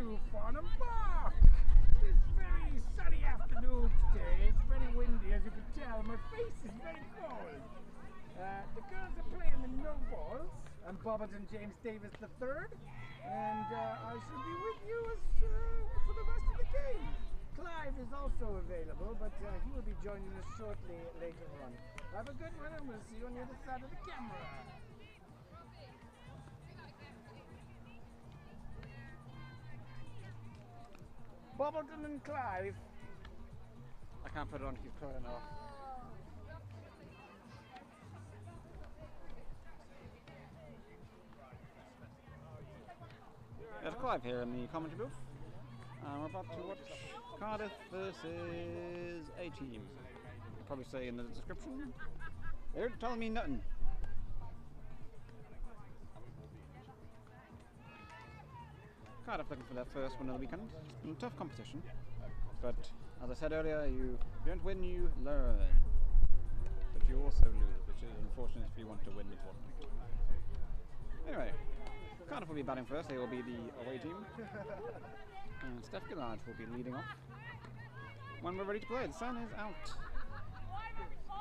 to Farnham Park. It's very sunny afternoon today. It's very windy, as you can tell. My face is very cold. The girls are playing the no balls. I'm Bobbleton James Davis III, and I shall be with you for the rest of the game. Clive is also available, but he will be joining us shortly later on. Have a good one, and we'll see you on the other side of the camera. Bobbleton and Clive. I can't put it on, keep crying off. There's Clive here in the commentary booth. We're about to watch Cardiff versus a team. I'll probably say in the description. They're telling me nothing. Cardiff looking for their first win of the weekend. It's been a tough competition, but as I said earlier, you don't win, you learn. But you also lose, which is unfortunate if you want to win the tournament. Anyway, Cardiff will be batting first. They will be the away team. And Steph Gillard will be leading off. When we're ready to play, the sun is out.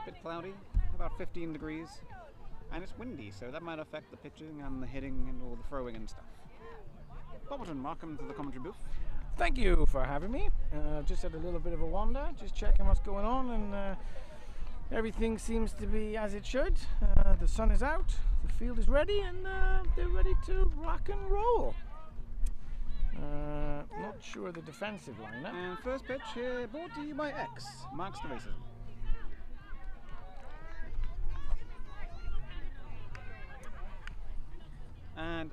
A bit cloudy, about 15 degrees. And it's windy, so that might affect the pitching and the hitting and all the throwing and stuff. Bobbleton, welcome to the commentary booth. Thank you for having me. Just had a little bit of a wander, just checking what's going on, and everything seems to be as it should. The sun is out, the field is ready, and they're ready to rock and roll. Not sure the defensive lineup. And first pitch here, brought to you by X, marks the races. And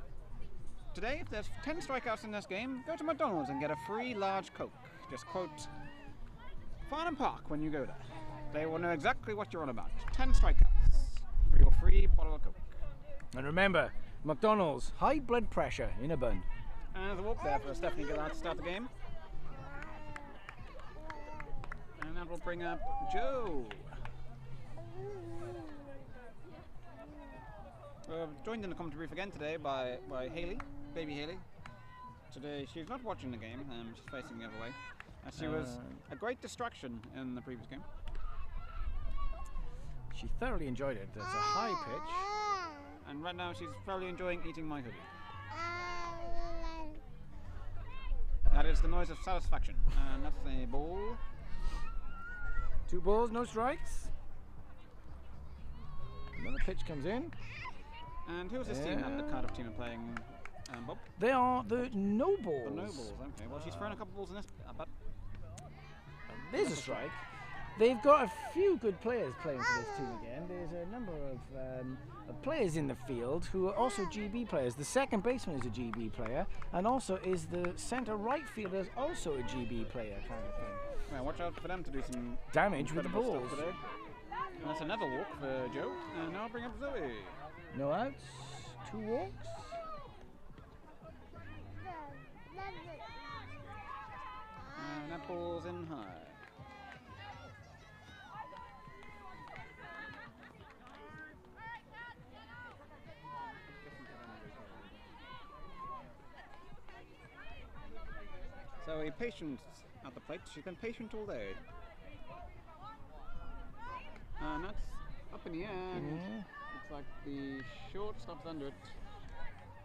today, if there's 10 strikeouts in this game, go to McDonald's and get a free large Coke. Just quote Farnham Park when you go there. They will know exactly what you're on about. 10 strikeouts for your free bottle of Coke. And remember, McDonald's, high blood pressure in a bun. And there's a walk there for Stephanie Gillard to start the game. And that will bring up Joe. Joined in the commentary booth again today by Haley, baby Haley. Today she's not watching the game, she's facing the other way. She was a great distraction in the previous game. She thoroughly enjoyed it. It's a high pitch. And right now she's thoroughly enjoying eating my hoodie. That is the noise of satisfaction. And that's a ball. 2 balls, no strikes. Another pitch comes in. And who's this team that the Cardiff team are playing, Bob? They are the No Balls. The No Balls, okay. Well, she's thrown a couple balls in this, but there's a strike. They've got a few good players playing for this team again. There's a number of players in the field who are also GB players. The second baseman is a GB player, and also is the centre right fielder is also a GB player, kind of thing. Well, watch out for them to do some damage with the balls. Today. And that's another walk for Joe. And now I'll bring up Zoe. No outs, 2 walks. And that ball's in high. So a patient at the plate. She's been patient all day. And that's up in the air. Yeah. It's like the shortstop's under it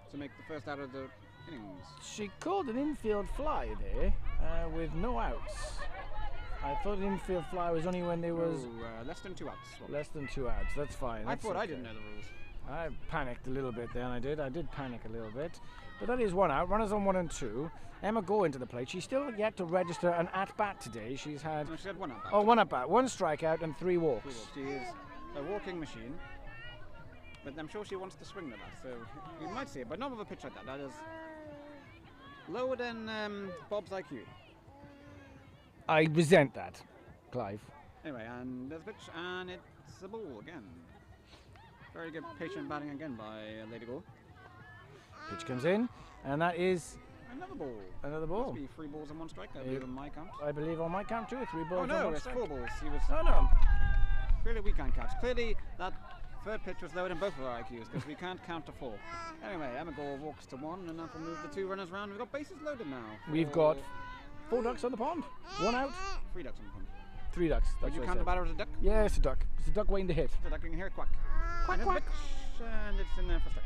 to make the first out of the innings. She called an infield fly there with no outs. I thought an infield fly was only when there was less than 2 outs. Less than 2 outs. That's fine. I thought I didn't know the rules. I panicked a little bit then. I did panic a little bit. But that is 1 out. Runners on 1 and 2. Emma Gore into the plate. She's still yet to register an at-bat today. She's had... No, she had 1 at-bat. Oh, 1 at-bat. 1 strikeout and 3 walks. She is a walking machine. But I'm sure she wants to swing the bat. So you might see it, but not with a pitch like that. That is lower than Bob's IQ. I resent that, Clive. Anyway, and there's a pitch, and it's a ball again. Very good patient batting again by Lady Gore. Pitch comes in, and that is another ball. Another ball. Must be 3 balls and 1 strike. I believe on my count. I believe on my count too. 3 balls. Oh no, and 1 it's strike. 4 balls. He was. Oh no. Clearly we can't catch. Clearly that third pitch was lower than both of our IQs because we can't count to 4. Anyway, Emigor walks to 1 and that'll move the 2 runners round. We've got bases loaded now. We've got 4 ducks on the pond. 1 out. 3 ducks on the pond. 3 ducks. Would you count the batter as a duck? Yeah, it's a duck. It's a duck waiting to hit. It's a duck, you can hear it quack. Quack, And quack. and it's in there for strike.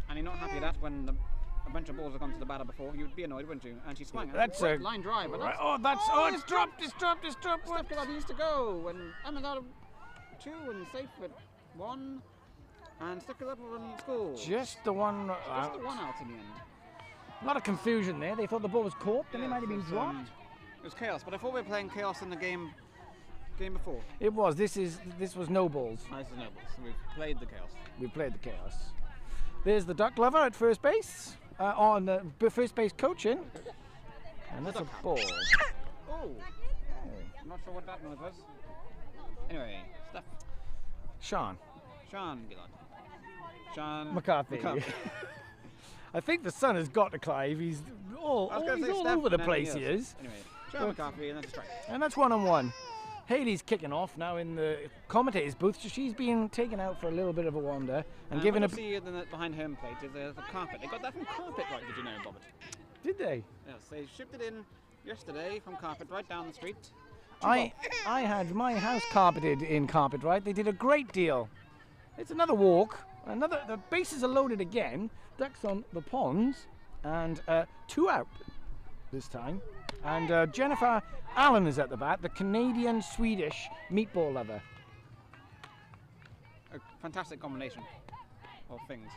And you're not happy at that when a bunch of balls have gone to the batter before. You'd be annoyed, wouldn't you? And she swung. That's a a line drive. But that's, it's dropped. It's dropped. It's dropped. Steph Gillard needs to go. And Emma got a 2 and safe at 1. And Steph Gillard will run score. Just the one Just out. the 1 out in the end. A lot of confusion there. They thought the ball was caught, then it might have been dropped. It was chaos, but I thought we were playing chaos in the game before. It was. This was no balls. Nice and noble. So we've played the chaos. We played the chaos. There's the duck lover at first base, on the first base coaching, and that's a ball. Oh, I'm not sure what that noise was. Anyway, Steph. Sean Gillard. Sean McCarthy. I think the sun has got to Clive. He's all over the place. He is. Anyway, Sean McCarthy, and that's a strike. And that's 1-on-1. Haley's kicking off now in the commentator's booth. So she's been taken out for a little bit of a wander and given a. What you see behind home plate is the carpet. They got that from Carpet, right? Did you know, Bobbleton? Did they? Yes, they shipped it in yesterday from Carpet right down the street. I had my house carpeted in Carpet, right? They did a great deal. It's another walk. The bases are loaded again. Ducks on the ponds, and 2 out this time. And Jennifer Allen is at the bat, the Canadian-Swedish meatball lover. A fantastic combination of things.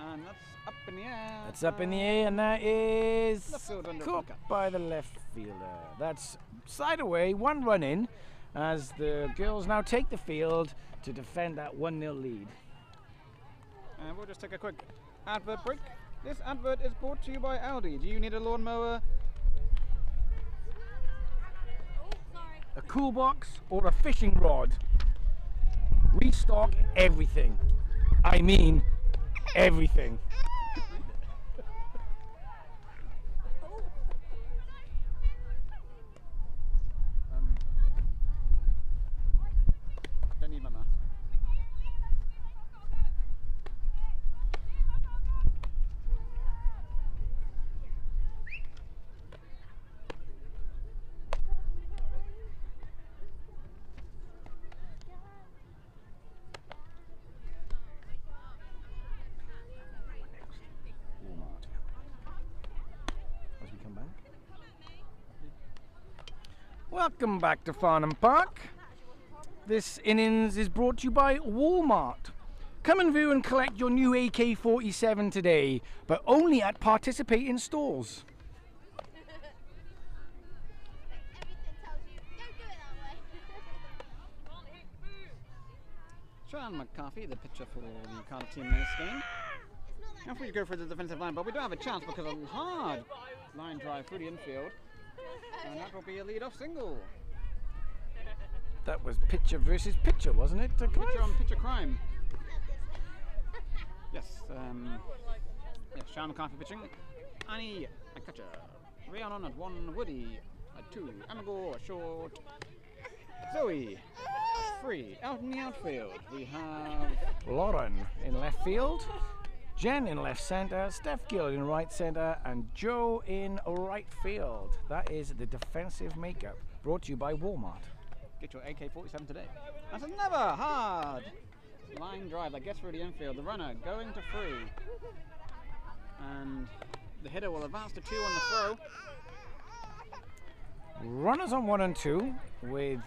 And that's up in the air. That's up in the air, and that is Left field under caught wicket. by the left fielder. That's side away, 1 run in, as the girls now take the field to defend that 1-0 lead. And we'll just take a quick advert break. This advert is brought to you by Aldi. Do you need a lawnmower? A cool box or a fishing rod? We stock everything. I mean, everything. Don't need my mask. As we come back. Welcome back to Farnham Park. This innings is brought to you by Walmart. Come and view and collect your new AK-47 today, but only at participating stores. Sean McCarthy, the pitcher for the Cardiff team in this game. Now before you go for the defensive line, but we don't have a chance because of a hard line drive through the infield. And that will be a lead-off single. That was pitcher versus pitcher, wasn't it? Pitcher on pitcher crime. Yes, Sean McCarthy pitching. Annie, a catcher. Rhiannon at 1, Woody at 2, Amagor short. Zoe, 3. Out in the outfield, we have Lauren in left field, Jen in left centre, Steph Gill in right centre, and Joe in right field. That is the defensive makeup, brought to you by Walmart. Get your AK-47 today. That's another hard line drive that gets through the infield. The runner going to 3. And the hitter will advance to 2 on the throw. Runners on 1 and 2 with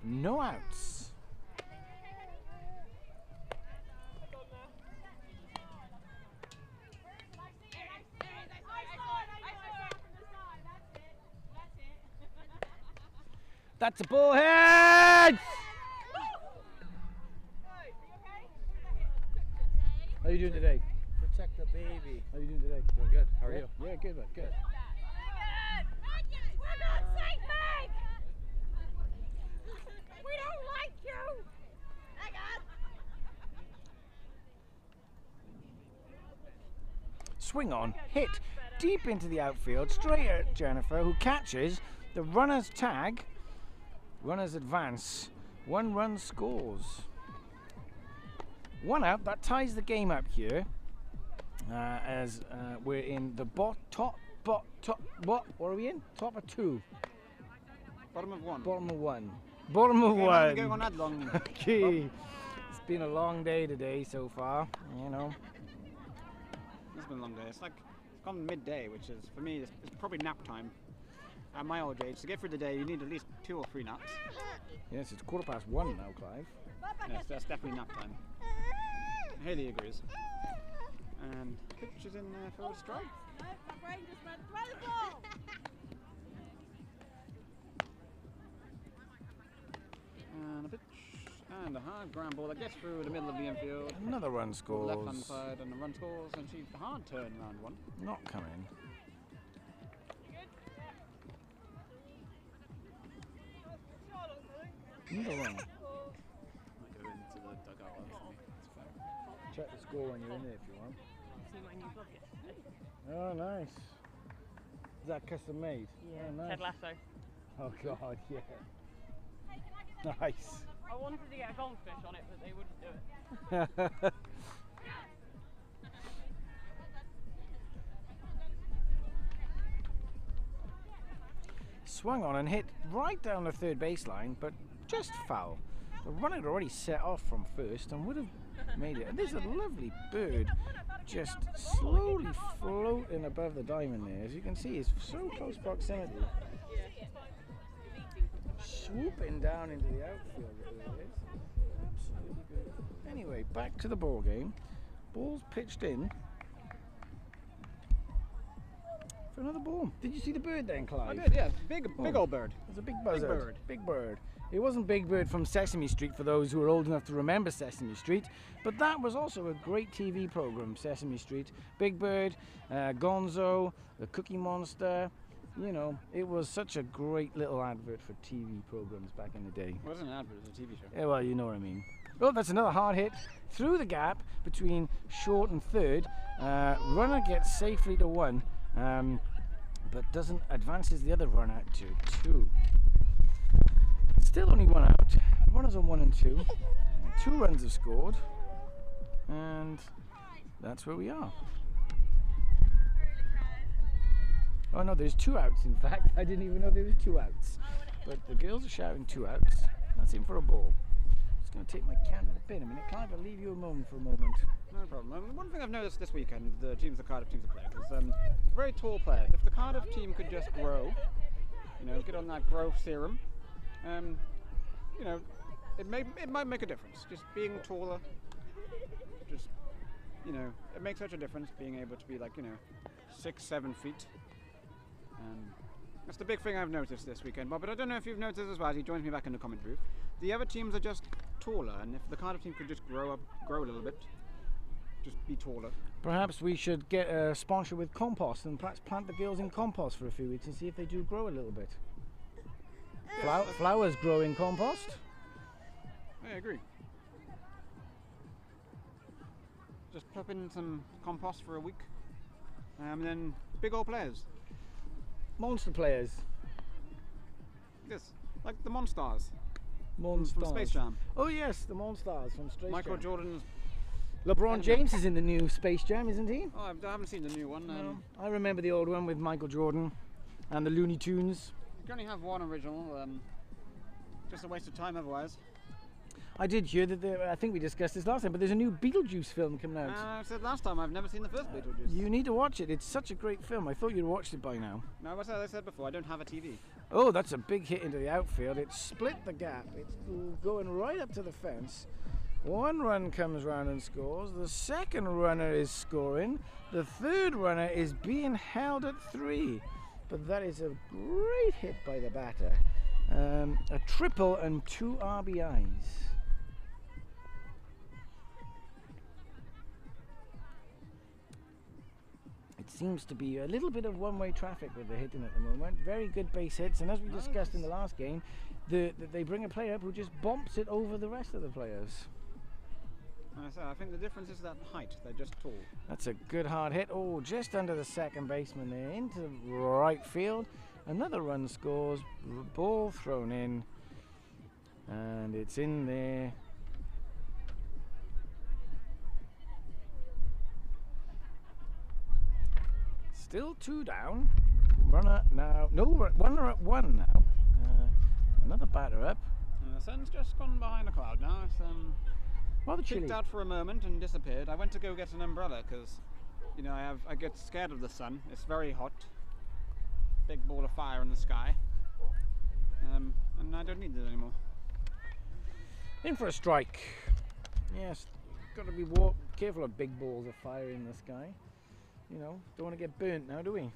no outs. That's a bullhead! How are you doing today? Protect the baby. How are you doing today? Doing good. How are you? Yeah, good, man, good. For God's sake, Meg! We don't like you! Hang on! Swing on, hit deep into the outfield, straight at Jennifer, who catches the runner's tag. Runners advance 1 run scores. 1 out. That ties the game up here. As we're in the top. What are we in? Top of 2. Bottom of 1. Bottom of 1. Bottom of Yeah, 1. not going on that long. Okay. It's been a long day today so far, you know. It's been a long day. It's gone midday, which is, for me, it's probably nap time. At my old age, to get through the day, you need at least 2 or 3 naps. Yes, it's 1:15 now, Clive. Yes, that's definitely nap time. Haley agrees. And pitch is in for a strike. No, my brain just went, throw the ball. And a pitch. And a hard ground ball that gets through the middle of the infield. Another run scores. Left hand side and the run scores, and she's a hard turn round 1. Not coming. Another one. Might go into the dugout. It's fine. Check the score when you're in there if you want. See my new book yesterday. Oh, nice. Is that custom made? Yeah, Oh, nice. Ted Lasso. Oh God, yeah. Nice. I wanted to get a goldfish on it, but they wouldn't do it. Swung on and hit right down the third baseline, but just foul. The runner had already set off from first and would have made it. And there's a lovely bird just slowly floating above the diamond there. As you can see, it's so close proximity. Swooping down into the outfield. It is. Absolutely good. Anyway, back to the ball game. Ball's pitched in for another ball. Did you see the bird then, Clive? I did, yeah. Big old bird. It's a big buzzard. bird. Big bird. It wasn't Big Bird from Sesame Street for those who are old enough to remember Sesame Street, but that was also a great TV program, Sesame Street. Big Bird, Gonzo, the Cookie Monster. You know, it was such a great little advert for TV programs back in the day. It wasn't an advert, it was a TV show. Yeah, well, you know what I mean. Oh, that's another hard hit through the gap between short and third. Runner gets safely to 1, but doesn't advances the other runner to 2. Still only 1 out. Runners on 1 and 2. 2 runs have scored, and that's where we are. Oh no, there's 2 outs. In fact, I didn't even know there was 2 outs. But the girls are shouting 2 outs. That's in for a ball. Just going to take my can to the bin a minute. Clive, I'll leave you alone for a moment. No problem. One thing I've noticed this weekend, the Cardiff teams have played, is very tall players. If the Cardiff team could just grow, you know, get on that growth serum, you know, it might make a difference. Just being taller, just, you know, it makes such a difference being able to be like, you know, 6-7 feet. That's the big thing I've noticed this weekend, Bob, but I don't know if you've noticed as well as he joins me back in the comment booth. The other teams are just taller, and if the Cardiff team could just grow a little bit, just be taller. Perhaps we should get a sponsor with compost and perhaps plant the girls in compost for a few weeks and see if they do grow a little bit. Flowers grow in compost. I agree. Just plop in some compost for a week, and then big old players. Monster players. Yes, like the Monstars. Monstars. From Space Jam. Oh yes, the Monstars from Space Michael Jam. Jordan's. LeBron James is in the new Space Jam, isn't he? Oh, I haven't seen the new one. No. I remember the old one with Michael Jordan and the Looney Tunes. You can only have one original. Just a waste of time otherwise. I did hear that I think we discussed this last time, but there's a new Beetlejuice film coming out. I said last time I've never seen the first Beetlejuice. You need to watch it. It's such a great film. I thought you'd watched it by now. No, as I said before, I don't have a TV. Oh, that's a big hit into the outfield. It split the gap. It's going right up to the fence. 1 run comes round and scores. The second runner is scoring. The third runner is being held at 3. But that is a great hit by the batter. A triple and 2 RBIs. It seems to be a little bit of one-way traffic with the hitting at the moment. Very good base hits, and as we discussed in the last game, they bring a player up who just bumps it over the rest of the players. I think the difference is that height. They're just tall. That's a good hard hit. Oh, just under the second baseman there, into the right field. Another run scores. Ball thrown in. And it's in there. Still 2 down. Runner now. No, runner at 1 now. Another batter up. And the sun's just gone behind a cloud now. It's Rather chilly. peeked out for a moment and disappeared. I went to go get an umbrella because, you know, I get scared of the sun. It's very hot. Big ball of fire in the sky. And I don't need it anymore. In for a strike. Yes, got to be careful of big balls of fire in the sky. You know, don't want to get burnt now, do we?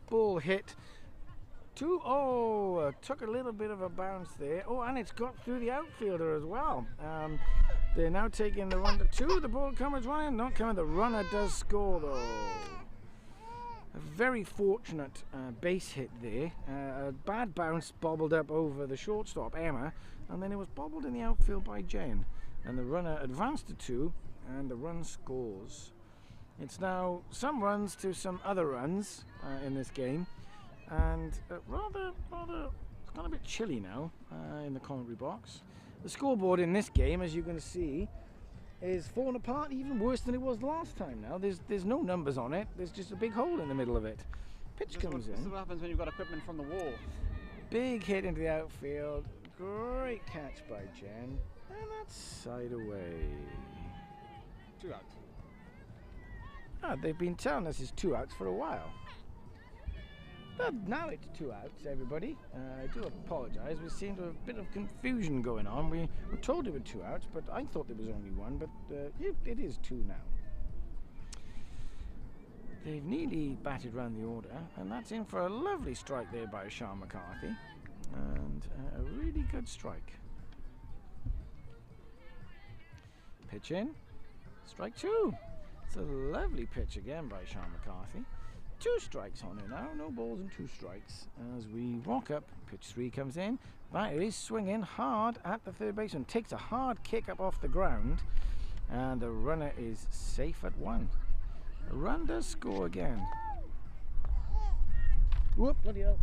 Ball hit. Took a little bit of a bounce there. Oh, and it's got through the outfielder as well. They're now taking the run to 2. The ball comes running, not coming. The runner does score though. A very fortunate base hit there. A bad bounce bobbled up over the shortstop, Emma, and then it was bobbled in the outfield by Jen. And the runner advanced to 2, and the run scores. It's now some runs to some other runs in this game, and rather, it's gone a bit chilly now in the commentary box. The scoreboard in this game, as you can see, is falling apart even worse than it was last time now. There's no numbers on it. There's just a big hole in the middle of it. Pitch comes in. This is what happens when you've got equipment from the wall. Big hit into the outfield. Great catch by Jen. And that's side away. 2 outs. They've been telling us it's 2 outs for a while. But now it's 2 outs, everybody. I do apologise. We seem to have a bit of confusion going on. We were told there were 2 outs, but I thought there was only 1. But it is 2 now. They've nearly batted round the order, and that's in for a lovely strike there by Sean McCarthy. And a really good strike. Pitch in. Strike 2. It's a lovely pitch again by Sean McCarthy. 2 strikes on it now, no balls and 2 strikes. As we walk up, pitch 3 comes in. Batter is swinging hard at the third baseman. Takes a hard kick up off the ground, and the runner is safe at 1. The run does score again. Whoop, bloody hell.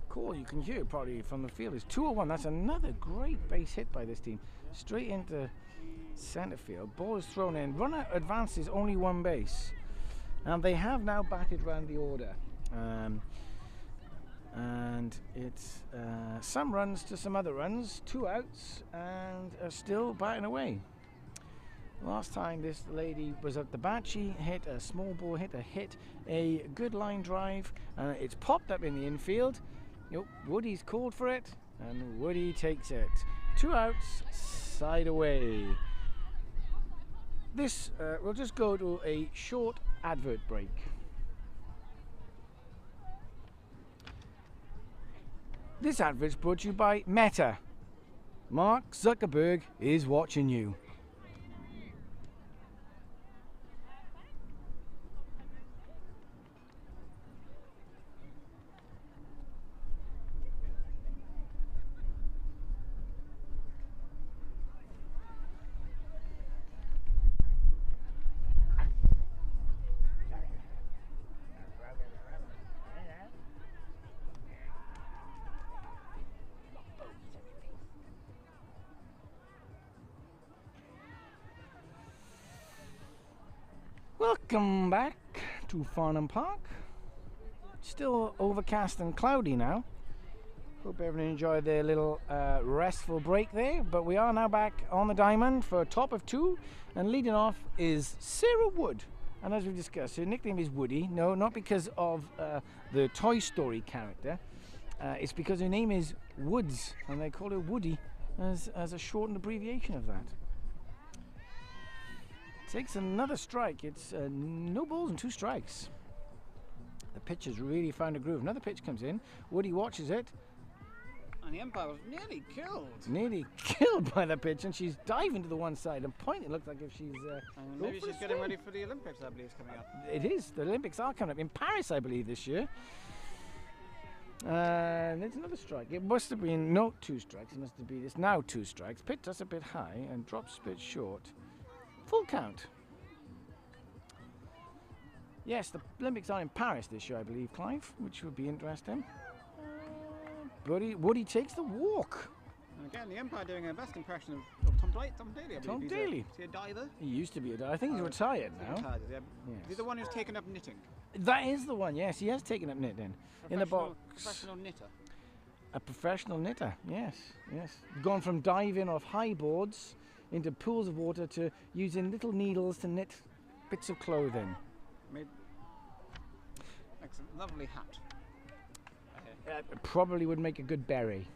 Call you can hear probably from the field is 2-1. That's another great base hit by this team. Straight into centre field. Ball is thrown in. Runner advances only 1 base. And they have now batted round the order. And it's some runs to some other runs. 2 outs and are still batting away. Last time this lady was at the bat, she hit a small ball hit a good line drive. It's popped up in the infield. Woody's called for it, and Woody takes it. 2 outs, side away. This, we'll just go to a short advert break. This advert's brought to you by Meta. Mark Zuckerberg is watching you. Welcome back to Farnham Park. Still overcast and cloudy now. Hope everyone enjoyed their little restful break there. But we are now back on the diamond for a top of 2. And leading off is Sarah Wood. And as we've discussed, her nickname is Woody. No, not because of the Toy Story character. It's because her name is Woods. And they call her Woody as a shortened abbreviation of that. Takes another strike. It's no balls and 2 strikes. The pitch has really found a groove. Another pitch comes in. Woody watches it. And the umpire was nearly killed. Nearly killed by the pitch, and she's diving to the one side and pointing. It looks like if she's. And maybe she's getting ready for the Olympics, I believe, is coming up. It is. The Olympics are coming up in Paris, I believe, this year. And there's another strike. It must have been no 2 strikes. It must have been. It's now 2 strikes. Pitch us a bit high and drops a bit short. Full count. Yes, the Olympics are in Paris this year, I believe, Clive, which would be interesting. Woody takes the walk. And again, the umpire doing a best impression of Tom Daly, I believe. Tom Daly. Is he a diver? He used to be a diver. I think he's retired now. Retired, yeah. Yes. He's the one who's taken up knitting. That is the one, yes. He has taken up knitting. In the box. Professional knitter. A professional knitter, yes, yes. Gone from diving off high boards into pools of water to using little needles to knit bits of clothing. Made excellent, lovely hat. Probably would make a good berry.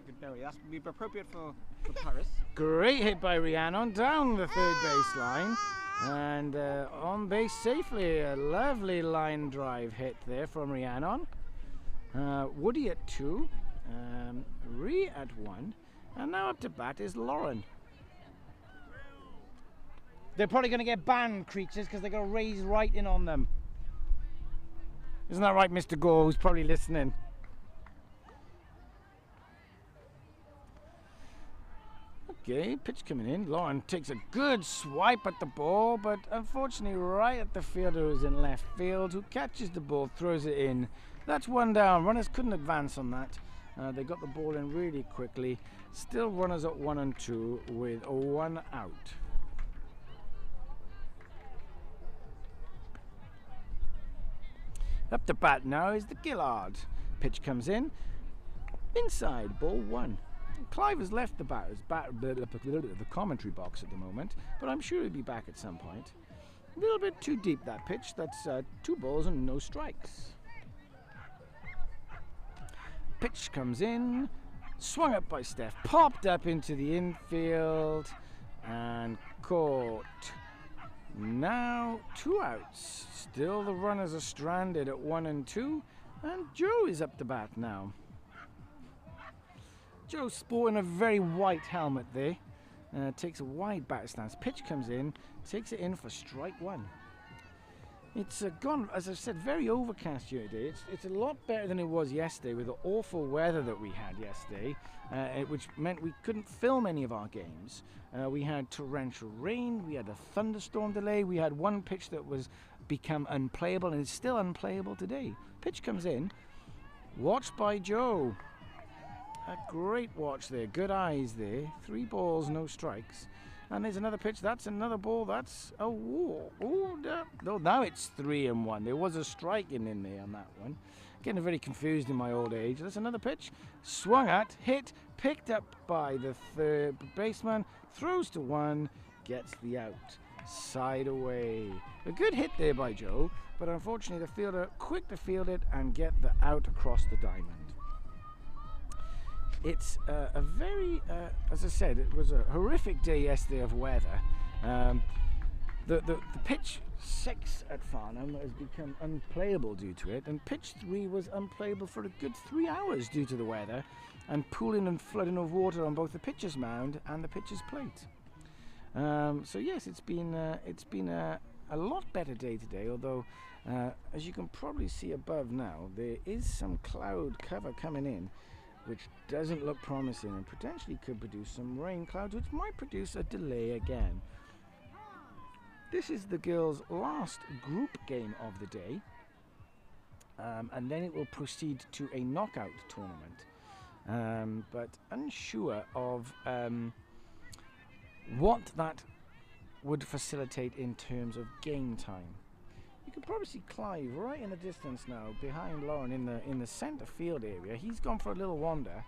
Good berry. That would be appropriate for Paris. Great hit by Rhiannon down the third baseline and on base safely. A lovely line drive hit there from Rhiannon. Woody at 2, Rhi at 1, and now up to bat is Lauren. They're probably going to get banned, creatures, because they're going to raise right in on them. Isn't that right, Mr. Gore, who's probably listening? Okay, pitch coming in. Lauren takes a good swipe at the ball, but unfortunately right at the fielder who's in left field, who catches the ball, throws it in. That's 1 down. Runners couldn't advance on that. They got the ball in really quickly. Still runners at 1 and 2 with 1 out. Up to bat now is the Gillard. Pitch comes in. Inside, ball 1. Clive has left the the commentary box at the moment, but I'm sure he'll be back at some point. A little bit too deep, that pitch. That's 2 balls and no strikes. Pitch comes in, swung up by Steph, popped up into the infield and caught. Now 2 outs. Still the runners are stranded at 1 and 2, and Joe is up to bat now. Joe sporting a very white helmet there. Takes a wide bat stance. Pitch comes in, takes it in for strike 1. It's gone, as I said, very overcast here today. It's a lot better than it was yesterday with the awful weather that we had yesterday, which meant we couldn't film any of our games. We had torrential rain, we had a thunderstorm delay, we had one pitch that was become unplayable and is still unplayable today. Pitch comes in, watched by Joe. A great watch there, good eyes there. 3 balls, no strikes. And there's another pitch, that's another ball, that's a walk. Oh, no, now it's 3 and 1. There was a strike in there on that one. Getting very confused in my old age. That's another pitch, swung at, hit, picked up by the third baseman, throws to 1, gets the out. Side away. A good hit there by Joe, but unfortunately the fielder quick to field it and get the out across the diamond. It's a very, as I said, it was a horrific day yesterday of weather. The pitch 6 at Farnham has become unplayable due to it, and pitch 3 was unplayable for a good 3 hours due to the weather and pooling and flooding of water on both the pitcher's mound and the pitcher's plate. So yes, it's been a lot better day today, although as you can probably see above now, there is some cloud cover coming in, which doesn't look promising and potentially could produce some rain clouds, which might produce a delay again. This is the girls' last group game of the day, and then it will proceed to a knockout tournament, but unsure of what that would facilitate in terms of game time. You can probably see Clive right in the distance now, behind Lauren in the centre field area. He's gone for a little wander.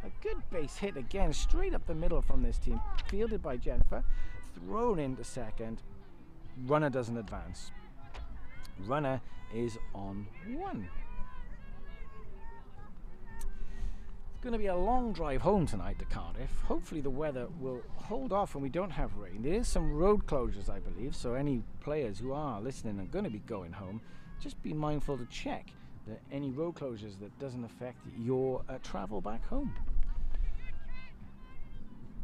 A good base hit again, straight up the middle from this team. Fielded by Jennifer, thrown into second. Runner doesn't advance. Runner is on 1. It's going to be a long drive home tonight to Cardiff. Hopefully the weather will hold off and we don't have rain. There is some road closures, I believe, so any players who are listening and going to be going home, just be mindful to check that any road closures that doesn't affect your travel back home.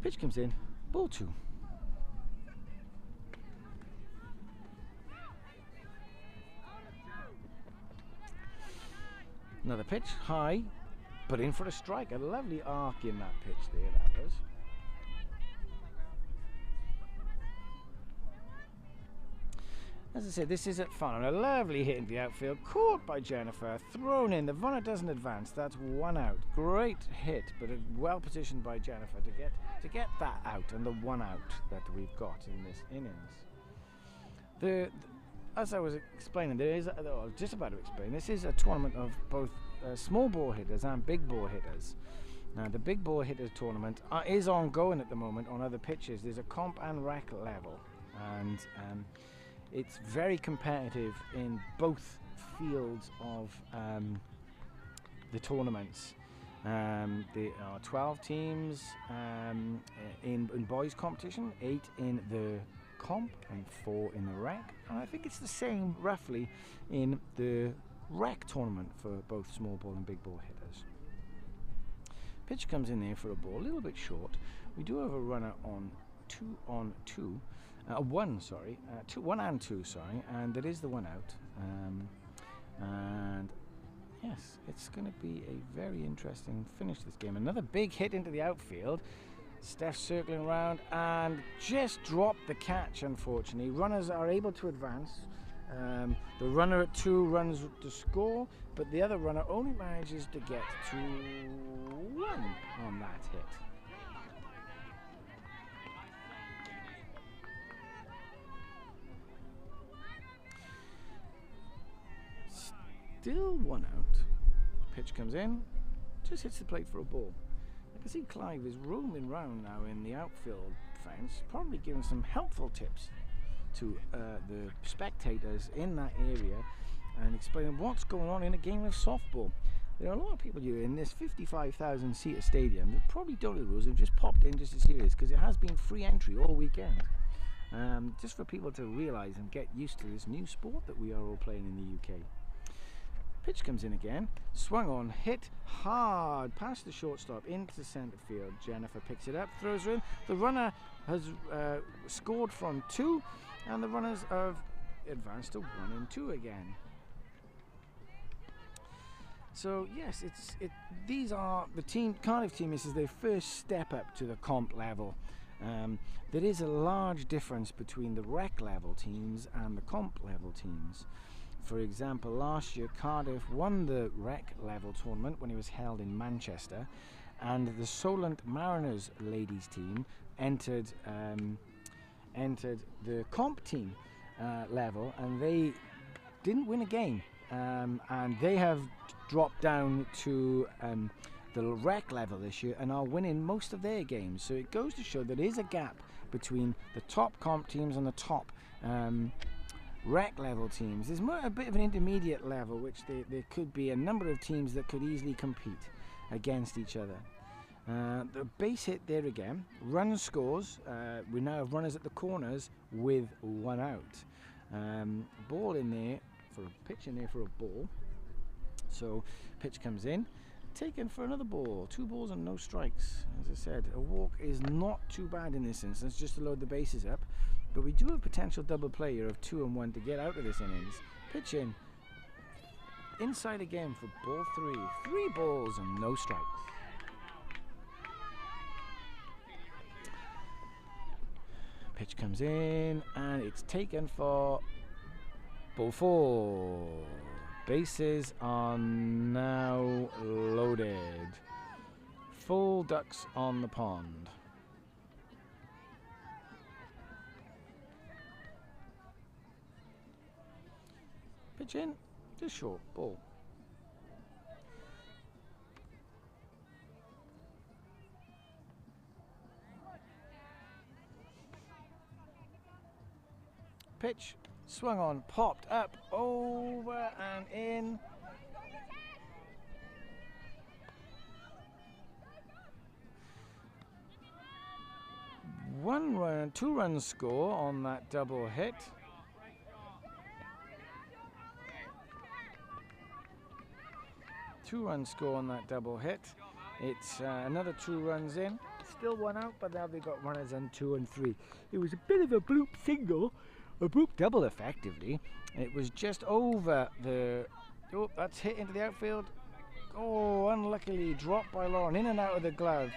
Pitch comes in, ball 2. Another pitch, high, but in for a strike. A lovely arc in that pitch there, that was. As I said, this is at fun. A lovely hit into the outfield, caught by Jennifer, thrown in. The runner doesn't advance. That's 1 out. Great hit, but well positioned by Jennifer to get that out and the 1 out that we've got in this innings. As I was explaining, just about to explain, this is a tournament of both small ball hitters and big ball hitters. Now, the big ball hitters tournament is ongoing at the moment on other pitches. There's a comp and rec level, and it's very competitive in both fields of the tournaments. There are 12 teams in boys competition, 8 in the comp and 4 in the rec, and I think it's the same roughly in the rec tournament for both small ball and big ball hitters. Pitch comes in there for a ball, a little bit short. We do have a runner on 2 on 2. 1 and 2, and that is the 1 out. And yes, it's going to be a very interesting finish to this game. Another big hit into the outfield. Steph circling around and just dropped the catch, unfortunately. Runners are able to advance. The runner at 2 runs to score, but the other runner only manages to get to 1 on that hit. Still 1 out. Pitch comes in, just hits the plate for a ball. I can see Clive is roaming round now in the outfield fence, probably giving some helpful tips to the spectators in that area and explaining what's going on in a game of softball. There are a lot of people here in this 55,000 seater stadium that probably don't know the rules and have just popped in just to see this because it has been free entry all weekend. Just for people to realise and get used to this new sport that we are all playing in the UK. Pitch comes in again, swung on, hit hard past the shortstop into the centre field. Jennifer picks it up, throws her in. The runner has scored from 2, and the runners have advanced to 1 and 2 again. So yes, these are the Cardiff team. This is their first step up to the comp level. There is a large difference between the rec level teams and the comp level teams. For example, last year Cardiff won the rec level tournament when it was held in Manchester, and the Solent Mariners ladies team entered the comp team level, and they didn't win a game, and they have dropped down to the rec level this year and are winning most of their games. So it goes to show that there is a gap between the top comp teams and the top rec level teams. There's a bit of an intermediate level, which there could be a number of teams that could easily compete against each other. The base hit there again, run scores. We now have runners at the corners with 1 out. Ball in there for a pitch in there for a ball. So pitch comes in, taken for another ball. 2 balls and no strikes. As I said, a walk is not too bad in this instance, just to load the bases up. But we do have potential double play here of 2 and 1 to get out of this innings. Pitch in. Inside again for ball 3. 3 balls and no strikes. Pitch comes in and it's taken for ball 4. Bases are now loaded. Full ducks on the pond. Pitch in, just short, ball. Pitch, swung on, popped up, over and in. One run, 2 runs score on that double hit. Two-run score on that double hit. It's another 2 runs in, still one out, but now they've got runners on 2 and 3. It was a bit of a bloop single, a bloop double effectively. It was just over the, oh, that's hit into the outfield. Oh, unluckily dropped by Lauren, in and out of the glove.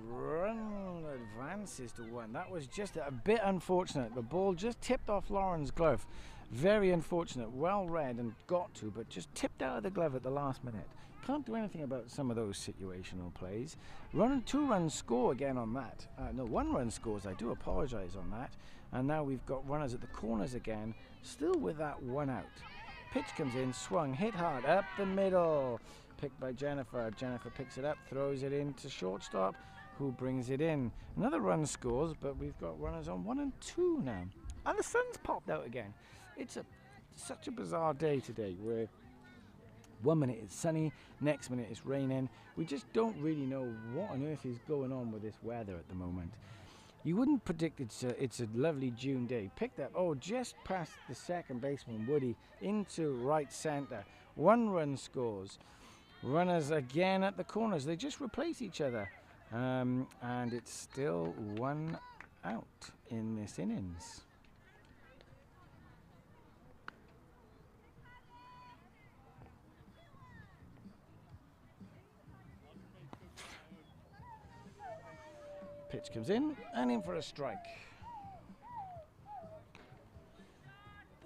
Run advances to 1. That was just a bit unfortunate. The ball just tipped off Lauren's glove. Very unfortunate. Well read and got to, but just tipped out of the glove at the last minute. Can't do anything about some of those situational plays. 2 runs score again on that. No, 1 run scores. I do apologise on that. And now we've got runners at the corners again, still with that 1 out. Pitch comes in, swung, hit hard, up the middle. Picked by Jennifer. Jennifer picks it up, throws it into shortstop, who brings it in. Another run scores, but we've got runners on 1 and 2 now. And the sun's popped out again. It's such a bizarre day today, where 1 minute it's sunny, next minute it's raining. We just don't really know what on earth is going on with this weather at the moment. You wouldn't predict it's a lovely June day. Picked up, just past the second baseman, Woody, into right centre. 1 run scores. Runners again at the corners. They just replace each other. And it's still 1 out in this innings. Pitch comes in and in for a strike.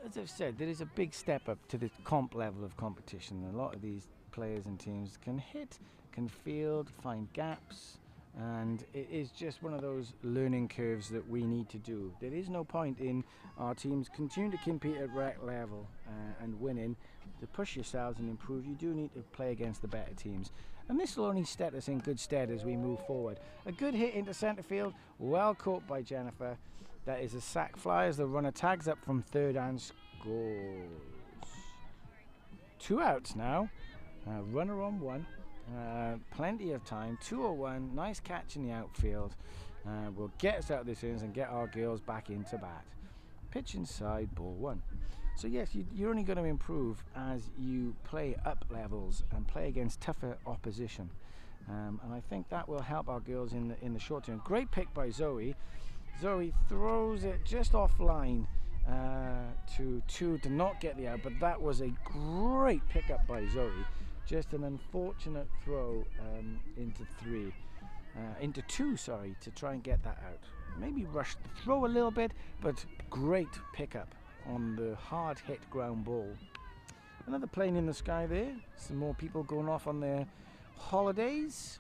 As I've said, there is a big step up to the comp level of competition. A lot of these players and teams can hit, can field, find gaps, and it is just one of those learning curves that we need to do. There is no point in our teams continuing to compete at rec level and winning. To push yourselves and improve, you do need to play against the better teams. And this will only set us in good stead as we move forward. A good hit into centre field, well caught by Jennifer. That is a sac fly as the runner tags up from third and scores. 2 outs now, runner on 1. Plenty of time, 2-0-1, nice catch in the outfield. Will get us out of this innings and get our girls back into bat. Pitch inside, ball 1. So yes, you're only going to improve as you play up levels and play against tougher opposition. And I think that will help our girls in the short term. Great pick by Zoe. Zoe throws it just offline to not get the out, but that was a great pickup by Zoe. Just an unfortunate throw into 2, to try and get that out. Maybe rushed the throw a little bit, but great pickup on the hard hit ground ball. Another plane in the sky there. Some more people going off on their holidays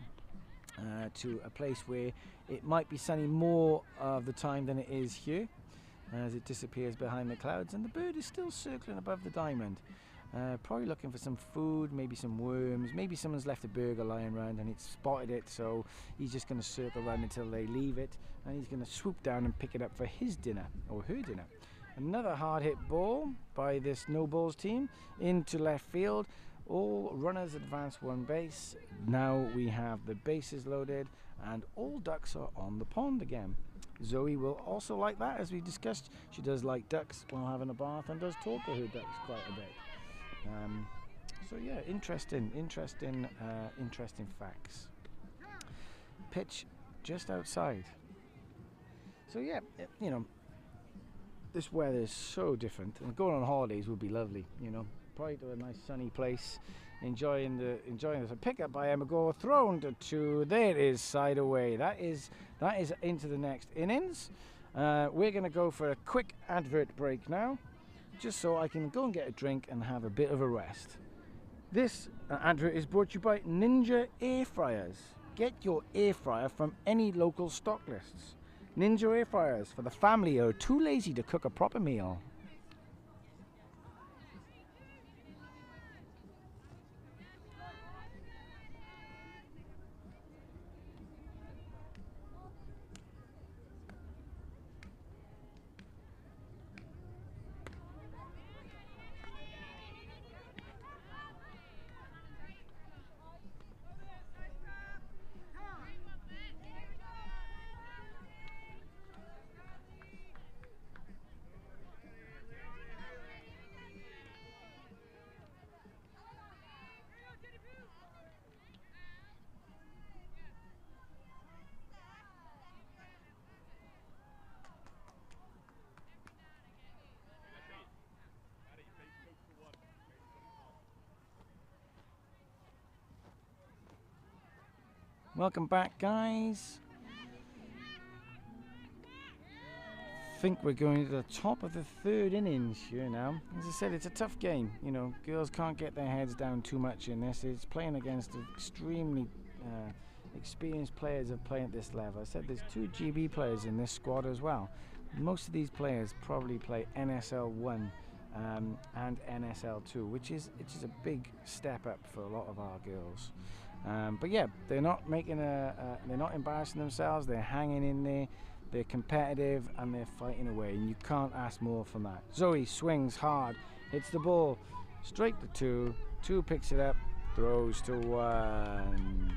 to a place where it might be sunny more of the time than it is here, as it disappears behind the clouds, and the bird is still circling above the diamond. Probably looking for some food, maybe some worms, maybe someone's left a burger lying around and it's spotted it, so he's just going to circle around until they leave it, and he's going to swoop down and pick it up for his dinner, or her dinner. Another hard hit ball by this no balls team into left field. All runners advance 1 base. Now we have the bases loaded and all ducks are on the pond again. Zoe will also like that, as we discussed. She does like ducks while having a bath and does talk to her ducks quite a bit. So yeah, interesting facts. Pitch just outside. So yeah, this weather is so different, and going on holidays would be lovely. Probably to a nice sunny place, enjoying this. A pickup by Emma Gore, thrown to 2. There it is, side away. That is into the next innings. We're going to go for a quick advert break now, just so I can go and get a drink and have a bit of a rest. This advert is brought to you by Ninja Air Fryers. Get your air fryer from any local stock lists. Ninja Air Fryers for the family who are too lazy to cook a proper meal. Welcome back, guys. I think we're going to the top of the third innings here now. As I said, it's a tough game. You know, girls can't get their heads down too much in this. It's playing against extremely experienced players of playing at this level. I said there's 2 GB players in this squad as well. Most of these players probably play NSL 1 and NSL 2, which is a big step up for a lot of our girls. But yeah, they're not making they're not embarrassing themselves. They're hanging in there. They're competitive and they're fighting away, and you can't ask more from that. Zoe swings hard, hits the ball straight to 2. 2 picks it up, throws to 1.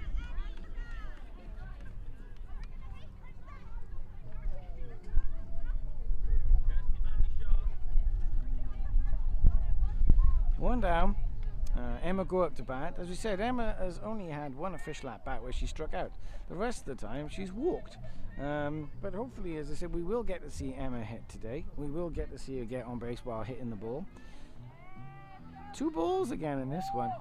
One down. Emma go up to bat. As we said, Emma has only had 1 official at bat where she struck out. The rest of the time she's walked. But hopefully, as I said, we will get to see Emma hit today. We will get to see her get on base while hitting the ball. 2 balls again in this one.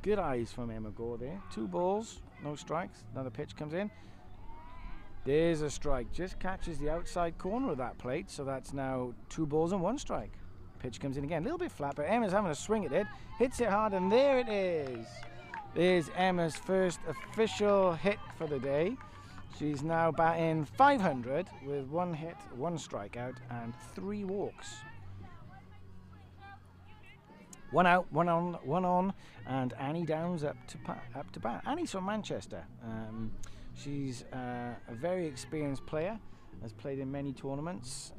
Good eyes from Emma Gore there. 2 balls, no strikes. Another pitch comes in. There's a strike. Just catches the outside corner of that plate. So that's now 2 balls and 1 strike. Pitch comes in again. A little bit flat, but Emma's having a swing at it. Hits it hard, and there it is. There's Emma's first official hit for the day. She's now batting 500 with 1 hit, 1 strikeout, and 3 walks. 1 out, 1 on, and Annie Downs up to bat. Annie's from Manchester. She's a very experienced player. Has played in many tournaments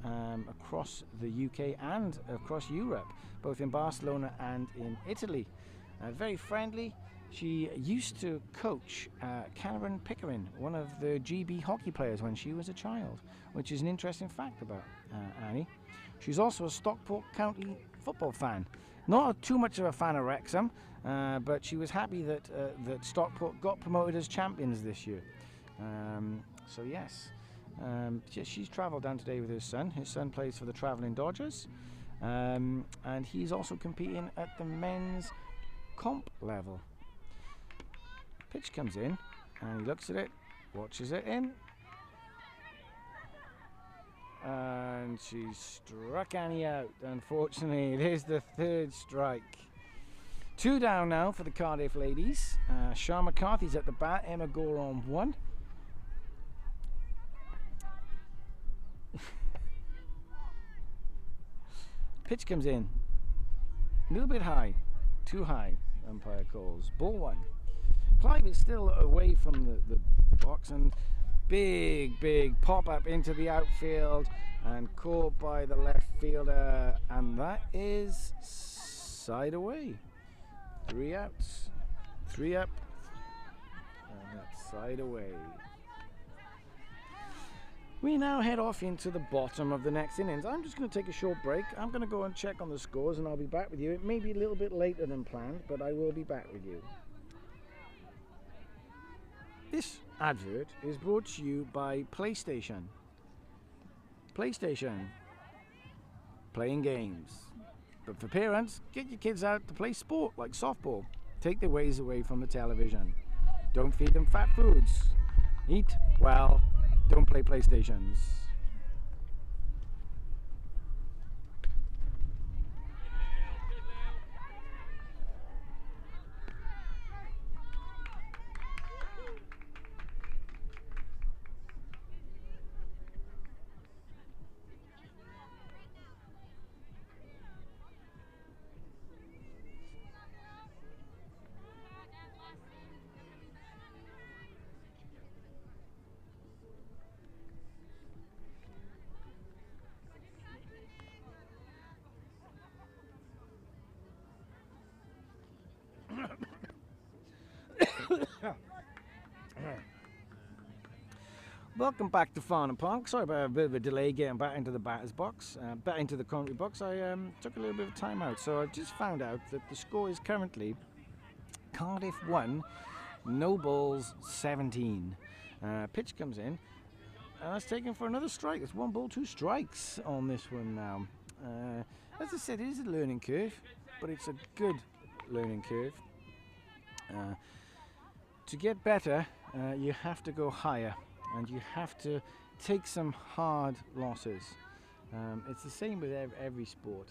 across the UK and across Europe, both in Barcelona and in Italy. Very friendly. She used to coach Karen Pickering, one of the GB hockey players, when she was a child, which is an interesting fact about Annie. She's also a Stockport County football fan. Not too much of a fan of Wrexham, but she was happy that Stockport got promoted as champions this year. So yes. She's travelled down today with her son. His son plays for the Travelling Dodgers, and he's also competing at the men's comp level. Pitch comes in, and he looks at it, watches it in, and she struck Annie out. Unfortunately, it is the 3rd strike. 2 down now for the Cardiff ladies. Sean McCarthy's at the bat, Emma Gore on 1. Pitch comes in, a little bit high, too high, umpire calls. Ball 1. Clive is still away from the box, and big pop up into the outfield and caught by the left fielder, and that is side away. 3 outs, 3 up, and that's side away. We now head off into the bottom of the next innings. I'm just going to take a short break. I'm going to go and check on the scores, and I'll be back with you. It may be a little bit later than planned, but I will be back with you. This advert is brought to you by PlayStation. PlayStation. Playing games. But for parents, get your kids out to play sport like softball. Take their ways away from the television. Don't feed them fat foods. Eat well. Don't play PlayStations. Welcome back to Farnham Park. Sorry about a bit of a delay getting back into the batter's box, back into the commentary box. I took a little bit of time out, so I just found out that the score is currently Cardiff 1, no balls 17. Pitch comes in, and that's taken for another strike. It's 1 ball, 2 strikes on this one now. As I said, it is a learning curve, but it's a good learning curve. to get better, you have to go higher, and you have to take some hard losses. It's the same with every sport,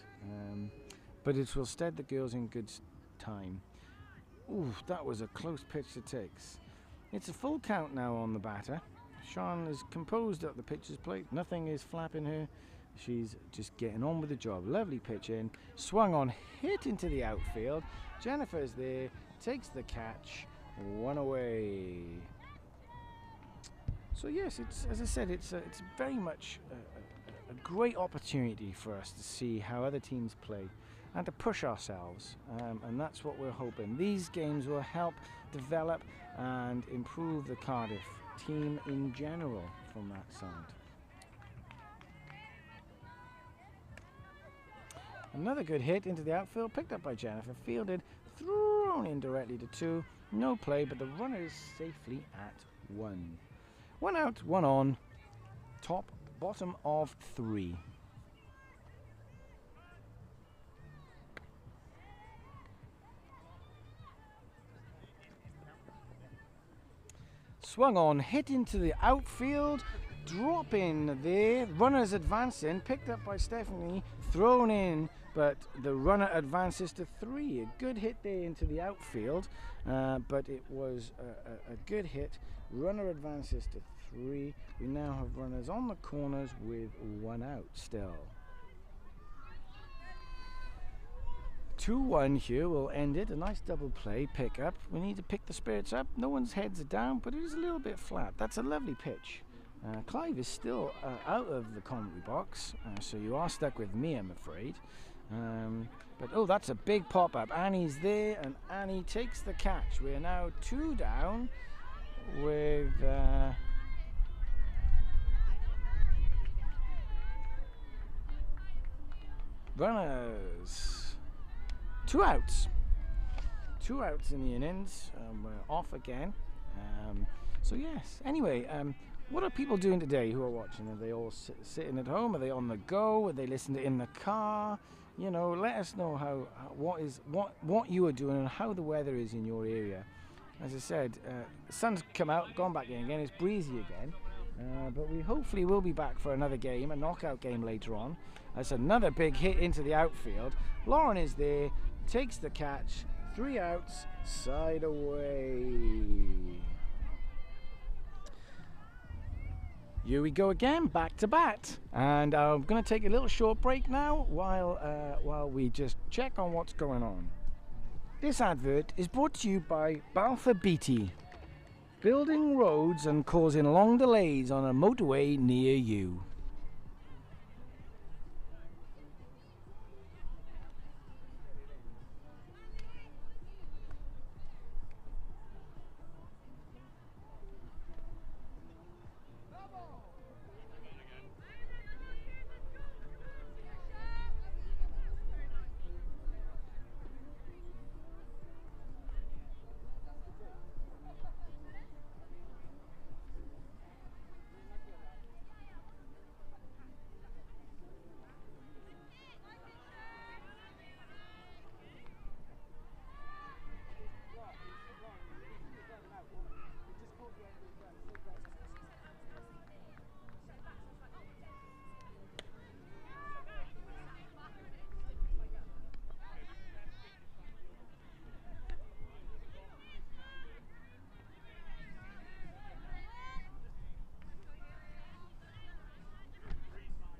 but it will stead the girls in good time. Ooh, that was a close pitch to takes. It's a full count now on the batter. Sean is composed at the pitcher's plate. Nothing is flapping her. She's just getting on with the job. Lovely pitch in. Swung on, hit into the outfield. Jennifer's there, takes the catch. One away. So yes, it's, as I said, it's very much a great opportunity for us to see how other teams play and to push ourselves, and that's what we're hoping. These games will help develop and improve the Cardiff team in general from that side. Another good hit into the outfield, picked up by Jennifer, fielded, thrown in directly to 2. No play, but the runner is safely at 1. 1 out, 1 on, bottom of 3. Swung on, hit into the outfield, drop in there, runners advancing, picked up by Stephanie, thrown in, but the runner advances to 3. A good hit there into the outfield, but it was a good hit. Runner advances to 3. We now have runners on the corners with 1 out still. 2-1 here will end it. A nice double play pick up. We need to pick the spirits up. No one's heads are down, but it is a little bit flat. That's a lovely pitch. Clive is still out of the commentary box, so you are stuck with me, I'm afraid. But oh, that's a big pop up. Annie's there, and Annie takes the catch. We're now 2 down with runners. 2 outs. 2 outs in the innings. We're off again. So yes. Anyway, what are people doing today who are watching? Are they all sitting at home? Are they on the go? Are they listening in the car? You know, let us know what you are doing and how the weather is in your area. As I said, the sun's come out, gone back in again. It's breezy again. But we hopefully will be back for another game, a knockout game later on. That's another big hit into the outfield. Lauren is there, takes the catch. 3 outs, side away. Here we go again, back to bat. And I'm going to take a little short break now while we just check on what's going on. This advert is brought to you by Balfour Beatty, building roads and causing long delays on a motorway near you.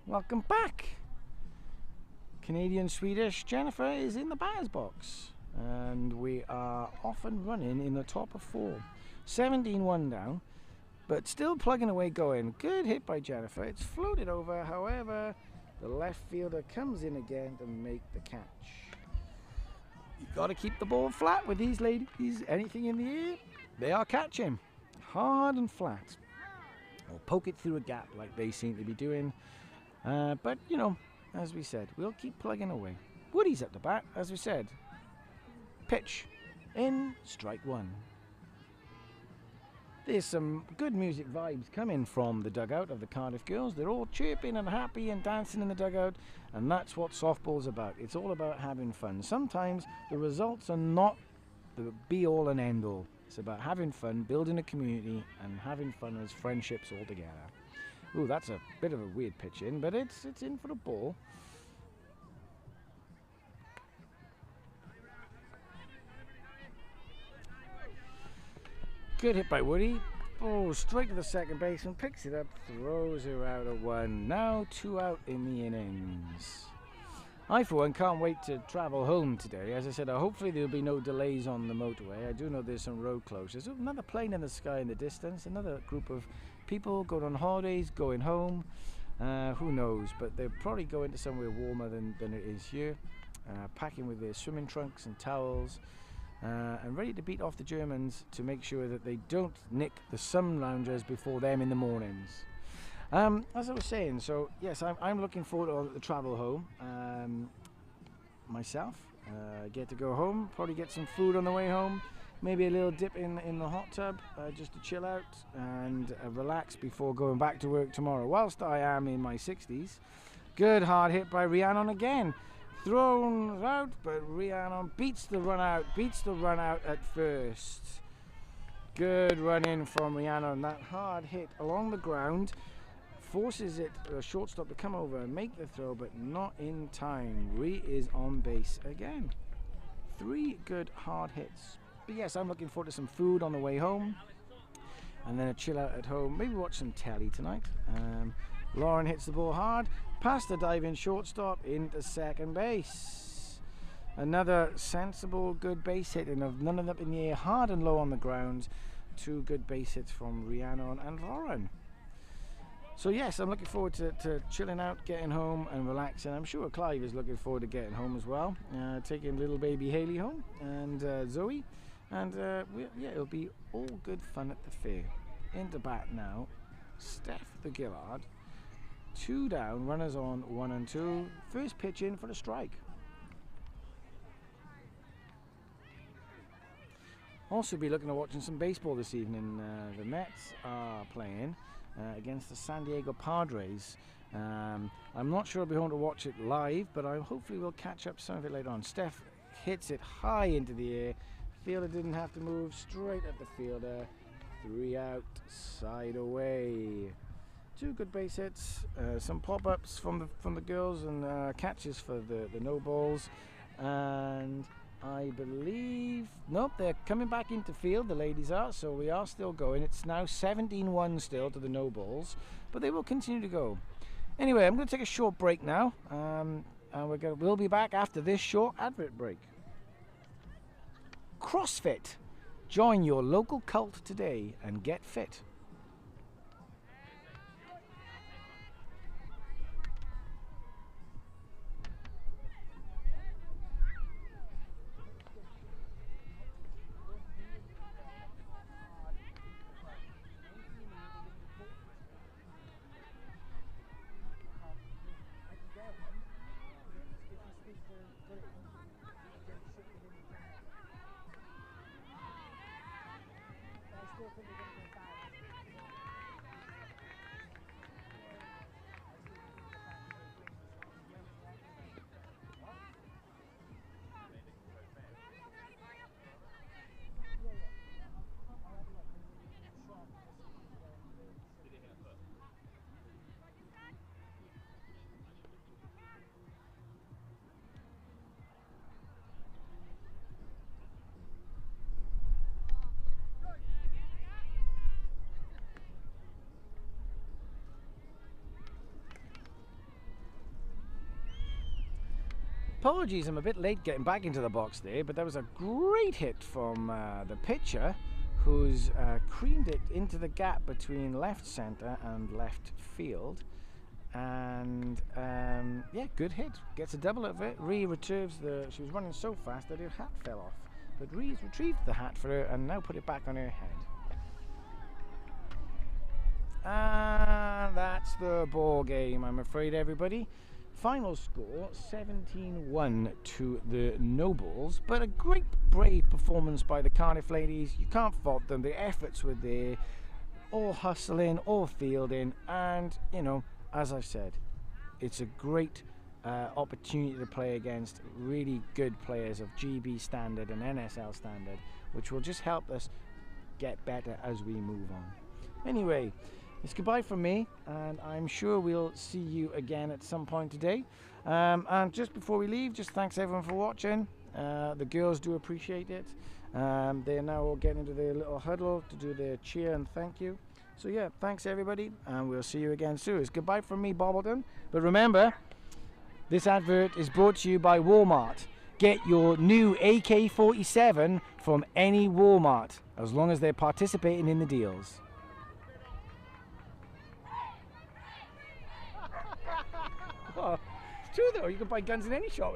Welcome back. Canadian Swedish Jennifer is in the batter's box, and we are off and running in the top of 4. 17-1 down, but still plugging away going. Good hit by Jennifer. It's floated over, however, the left fielder comes in again to make the catch. You've got to keep the ball flat with these ladies. Anything in the air, they are catching. Hard and flat. Or poke it through a gap like they seem to be doing. But, you know, as we said, we'll keep plugging away. Woody's at the bat, as we said. Pitch. In, strike 1. There's some good music vibes coming from the dugout of the Cardiff girls. They're all chirping and happy and dancing in the dugout, and that's what softball's about. It's all about having fun. Sometimes the results are not the be-all and end-all. It's about having fun, building a community, and having fun as friendships all together. Ooh, that's a bit of a weird pitch in, but it's in for the ball. Good hit by Woody. Oh, straight to the second baseman, picks it up, throws her out at 1. Now 2 out in the innings. I, for one, can't wait to travel home today. As I said, hopefully there'll be no delays on the motorway. I do know there's some road closures. Oh, another plane in the sky in the distance. Another group of people going on holidays, going home. Who knows? But they'll probably go into somewhere warmer than it is here. Packing with their swimming trunks and towels. And ready to beat off the Germans to make sure that they don't nick the sun loungers before them in the mornings. As I was saying, so yes, I'm looking forward to the travel home. Myself, get to go home, probably get some food on the way home, maybe a little dip in the hot tub just to chill out and relax before going back to work tomorrow. Whilst I am in my 60s, good hard hit by Rhiannon again. Thrown out, but Rhiannon beats the run out at first. Good run in from Rhiannon. That hard hit along the ground forces it, shortstop, to come over and make the throw, but not in time. Rhi is on base again. 3 good hard hits. But yes, I'm looking forward to some food on the way home, and then a chill out at home. Maybe watch some telly tonight. Lauren hits the ball hard, past the diving shortstop into second base. Another sensible, good base hit, and none of them up in the air, hard and low on the ground. 2 good base hits from Rhiannon and Lauren. So yes, I'm looking forward to chilling out, getting home and relaxing. I'm sure Clive is looking forward to getting home as well, taking little baby Haley home and Zoe, and yeah, it'll be all good fun at the fair. Into bat now, Steph the Gillard. 2 down, runners on 1 and 2. First pitch in for the strike. Also be looking at watching some baseball this evening. The Mets are playing against the San Diego Padres. I'm not sure I'll be home to watch it live, but I hopefully will catch up some of it later on. Steph hits it high into the air. Fielder didn't have to move, straight at the fielder. 3 out, side away. 2 good base hits, some pop-ups from the girls, and catches for the no balls. And I believe, nope, they're coming back into field, the ladies are, so we are still going. It's now 17-1 still to the no balls, but they will continue to go. Anyway, I'm going to take a short break now, and we'll be back after this short advert break. CrossFit. Join your local cult today and get fit. Apologies, I'm a bit late getting back into the box there, but that was a great hit from the pitcher, who's creamed it into the gap between left centre and left field. And yeah, good hit. Gets a double of it. Rhi retrieves she was running so fast that her hat fell off. But Rhi's retrieved the hat for her and now put it back on her head. And that's the ball game, I'm afraid, everybody. Final score 17-1 to the Nobles, but a great brave performance by the Cardiff ladies. You can't fault them. The efforts were there, all hustling, all fielding, and you know, as I've said, it's a great opportunity to play against really good players of GB standard and NSL standard, which will just help us get better as we move on. Anyway, it's goodbye from me, and I'm sure we'll see you again at some point today. And just before we leave, just thanks everyone for watching. The girls do appreciate it. They're now all getting into their little huddle to do their cheer and thank you. So yeah, thanks everybody, and we'll see you again soon. It's goodbye from me, Bobbleton. But remember, this advert is brought to you by Walmart. Get your new AK-47 from any Walmart, as long as they're participating in the deals. Well, it's true though, you can buy guns in any shop.